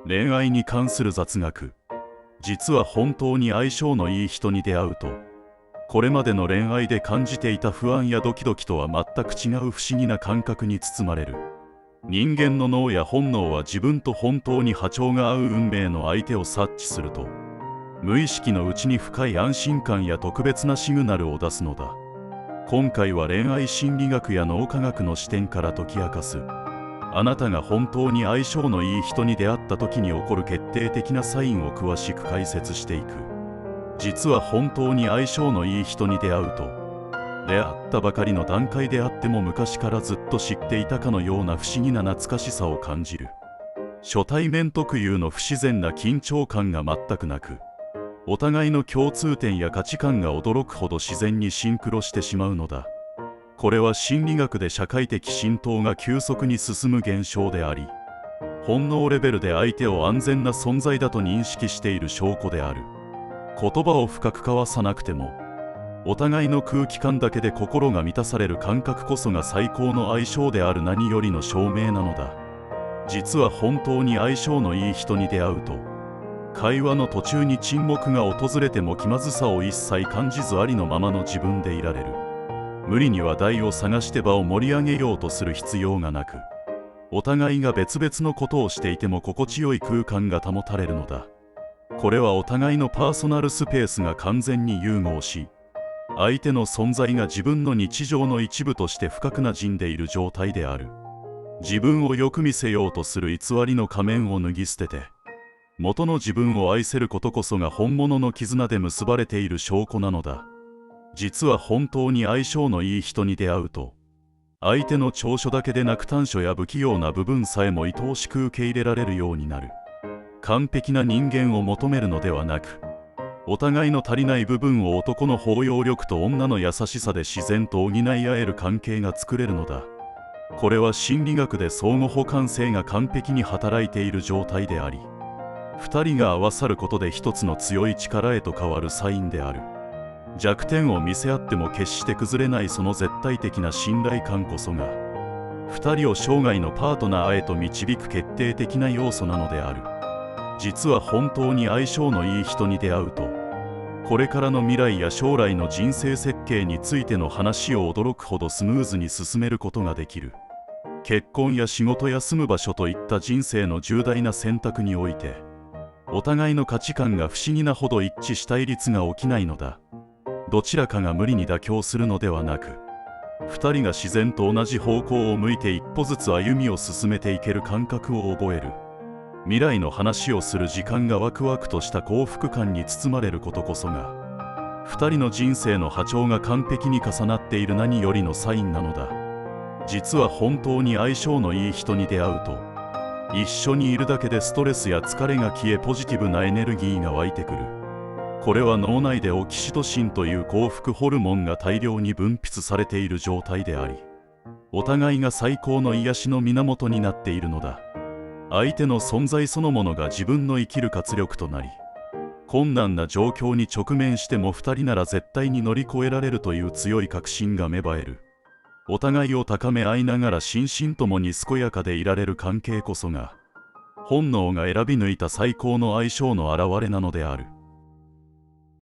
恋愛に関する雑学。実は本当に相性のいい人に出会うと、これまでの恋愛で感じていた不安やドキドキとは全く違う不思議な感覚に包まれる。人間の脳や本能は自分と本当に波長が合う運命の相手を察知すると、無意識のうちに深い安心感や特別なシグナルを出すのだ。今回は恋愛心理学や脳科学の視点から解き明かす、あなたが本当に相性のいい人に出会った時に起こる決定的なサインを詳しく解説していく。実は本当に相性のいい人に出会うと、出会ったばかりの段階であっても昔からずっと知っていたかのような不思議な懐かしさを感じる。初対面特有の不自然な緊張感が全くなく、お互いの共通点や価値観が驚くほど自然にシンクロしてしまうのだ。これは心理学で社会的浸透が急速に進む現象であり、本能レベルで相手を安全な存在だと認識している証拠である。言葉を深く交わさなくても、お互いの空気感だけで心が満たされる感覚こそが最高の相性である何よりの証明なのだ。実は本当に相性のいい人に出会うと、会話の途中に沈黙が訪れても気まずさを一切感じずありのままの自分でいられる。無理に話題を探して場を盛り上げようとする必要がなく、お互いが別々のことをしていても心地よい空間が保たれるのだ。これはお互いのパーソナルスペースが完全に融合し、相手の存在が自分の日常の一部として深く馴染んでいる状態である。自分をよく見せようとする偽りの仮面を脱ぎ捨てて、元の自分を愛せることこそが本物の絆で結ばれている証拠なのだ。実は本当に相性のいい人に出会うと、相手の長所だけでなく短所や不器用な部分さえも愛おしく受け入れられるようになる。完璧な人間を求めるのではなく、お互いの足りない部分を男の包容力と女の優しさで自然と補い合える関係が作れるのだ。これは心理学で相互補完性が完璧に働いている状態であり、二人が合わさることで一つの強い力へと変わるサインである。弱点を見せ合っても決して崩れないその絶対的な信頼感こそが、二人を生涯のパートナーへと導く決定的な要素なのである。実は本当に相性のいい人に出会うと、これからの未来や将来の人生設計についての話を驚くほどスムーズに進めることができる。結婚や仕事や住む場所といった人生の重大な選択において、お互いの価値観が不思議なほど一致した対立が起きないのだ。どちらかが無理に妥協するのではなく、二人が自然と同じ方向を向いて一歩ずつ歩みを進めていける感覚を覚える。未来の話をする時間がワクワクとした幸福感に包まれることこそが、二人の人生の波長が完璧に重なっている何よりのサインなのだ。実は本当に相性のいい人に出会うと、一緒にいるだけでストレスや疲れが消えポジティブなエネルギーが湧いてくる。これは脳内でオキシトシンという幸福ホルモンが大量に分泌されている状態であり、お互いが最高の癒しの源になっているのだ。相手の存在そのものが自分の生きる活力となり、困難な状況に直面しても二人なら絶対に乗り越えられるという強い確信が芽生える。お互いを高め合いながら心身ともに健やかでいられる関係こそが、本能が選び抜いた最高の相性の表れなのである。